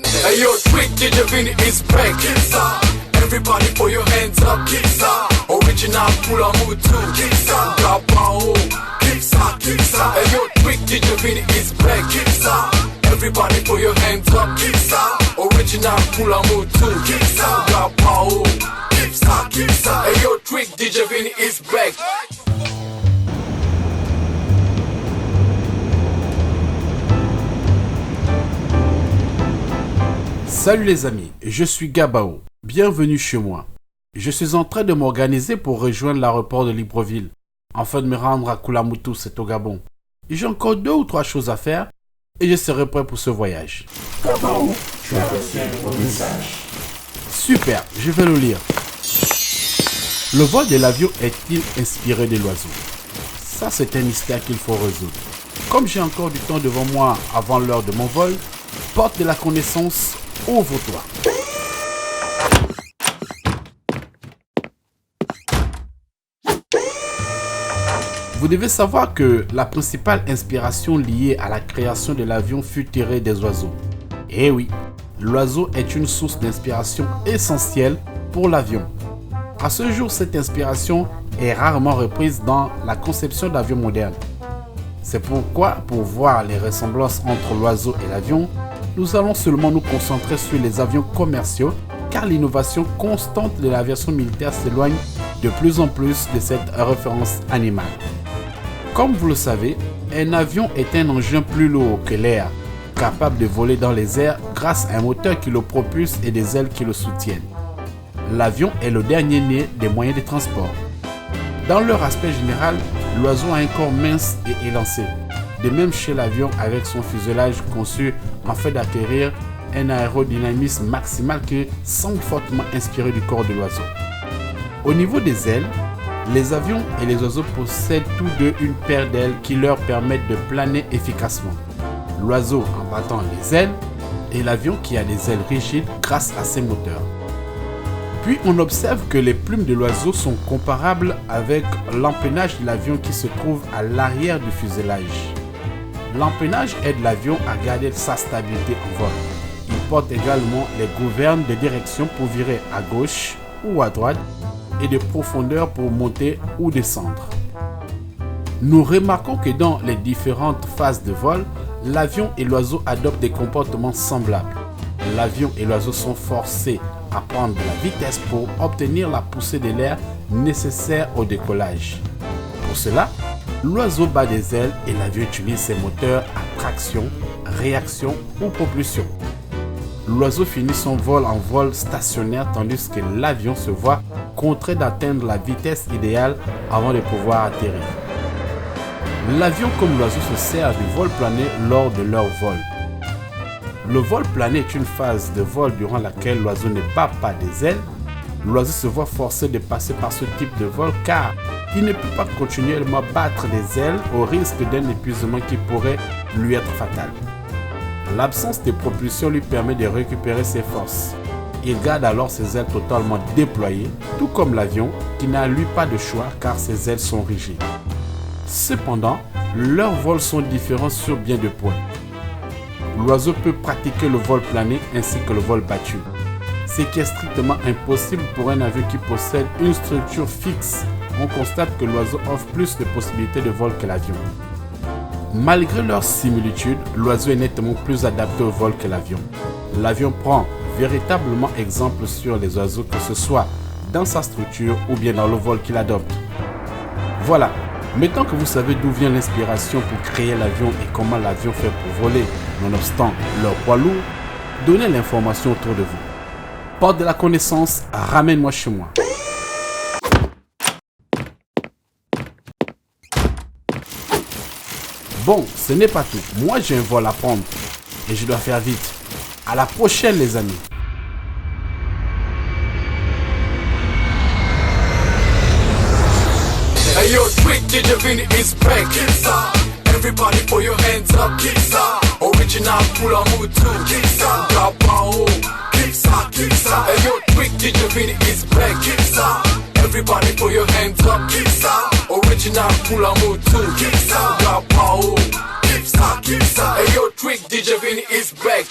Hey yo, Trick DJ Vini is back. Kissa. Everybody put your hands up. Kissa. Original Kula Mutu. Kissa. Gabao. Kissa, Kissa. Hey yo, Trick DJ Vini is back. Kissa. Everybody put your hands up. Kissa. Original Kula Mutu. Kissa. Gabao. Kissa, Kissa. Hey yo, Trick DJ Vini is back. Salut les amis, je suis Gabao, bienvenue chez moi. Je suis en train de m'organiser pour rejoindre l'aéroport de Libreville, afin de me rendre à Kula Mutu, c'est au Gabon. J'ai encore 2 ou 3 choses à faire et je serai prêt pour ce voyage. Gabao, tu as reçu un message. Super, je vais le lire. Le vol de l'avion est-il inspiré de l'oiseau? Ça c'est un mystère qu'il faut résoudre. Comme j'ai encore du temps devant moi avant l'heure de mon vol, porte de la connaissance, ouvre-toi. Vous devez savoir que la principale inspiration liée à la création de l'avion fut tirée des oiseaux. Eh oui, l'oiseau est une source d'inspiration essentielle pour l'avion. À ce jour, cette inspiration est rarement reprise dans la conception d'avions modernes. C'est pourquoi, pour voir les ressemblances entre l'oiseau et l'avion, nous allons seulement nous concentrer sur les avions commerciaux, car l'innovation constante de l'aviation militaire s'éloigne de plus en plus de cette référence animale. Comme vous le savez, un avion est un engin plus lourd que l'air, capable de voler dans les airs grâce à un moteur qui le propulse et des ailes qui le soutiennent. L'avion est le dernier né des moyens de transport. Dans leur aspect général, l'oiseau a un corps mince et élancé. De même chez l'avion avec son fuselage conçu afin d'acquérir un aérodynamisme maximal qui semble fortement inspiré du corps de l'oiseau. Au niveau des ailes, les avions et les oiseaux possèdent tous deux une paire d'ailes qui leur permettent de planer efficacement. L'oiseau en battant les ailes et l'avion qui a des ailes rigides grâce à ses moteurs. Puis on observe que les plumes de l'oiseau sont comparables avec l'empennage de l'avion qui se trouve à l'arrière du fuselage. L'empennage aide l'avion à garder sa stabilité en vol. Il porte également les gouvernes de direction pour virer à gauche ou à droite et de profondeur pour monter ou descendre. Nous remarquons que dans les différentes phases de vol, l'avion et l'oiseau adoptent des comportements semblables. L'avion et l'oiseau sont forcés à prendre de la vitesse pour obtenir la poussée de l'air nécessaire au décollage. Pour cela, l'oiseau bat des ailes et l'avion utilise ses moteurs à traction, réaction ou propulsion. L'oiseau finit son vol en vol stationnaire tandis que l'avion se voit contraint d'atteindre la vitesse idéale avant de pouvoir atterrir. L'avion comme l'oiseau se sert du vol plané lors de leur vol. Le vol plané est une phase de vol durant laquelle l'oiseau ne bat pas des ailes. L'oiseau se voit forcé de passer par ce type de vol car il ne peut pas continuellement battre des ailes au risque d'un épuisement qui pourrait lui être fatal. L'absence de propulsion lui permet de récupérer ses forces. Il garde alors ses ailes totalement déployées, tout comme l'avion qui n'a lui pas de choix car ses ailes sont rigides. Cependant, leurs vols sont différents sur bien des points. L'oiseau peut pratiquer le vol plané ainsi que le vol battu. Ce qui est strictement impossible pour un avion qui possède une structure fixe. On constate que l'oiseau offre plus de possibilités de vol que l'avion. Malgré leurs similitudes, l'oiseau est nettement plus adapté au vol que l'avion. L'avion prend véritablement exemple sur les oiseaux, que ce soit dans sa structure ou bien dans le vol qu'il adopte. Voilà, maintenant que vous savez d'où vient l'inspiration pour créer l'avion et comment l'avion fait pour voler, nonobstant leur poids lourd, donnez l'information autour de vous. Porte de la connaissance, ramène-moi chez moi. Bon, ce n'est pas tout. Moi, j'ai un vol à prendre et je dois faire vite. À la prochaine, les amis. Hey yo, Trick DJ Vini is back. Kissa. Everybody put your hands up. Kissa. Original Kula Mutu. Kissa. Gabao. Kissa, Kissa. Hey yo, Trick DJ Vini is back. Kissa. Everybody put your hands up. Kissa. Original Kula Mutu. Kissa. Gabao. Kissa, Kissa. Hey yo, Trick DJ Vini is back.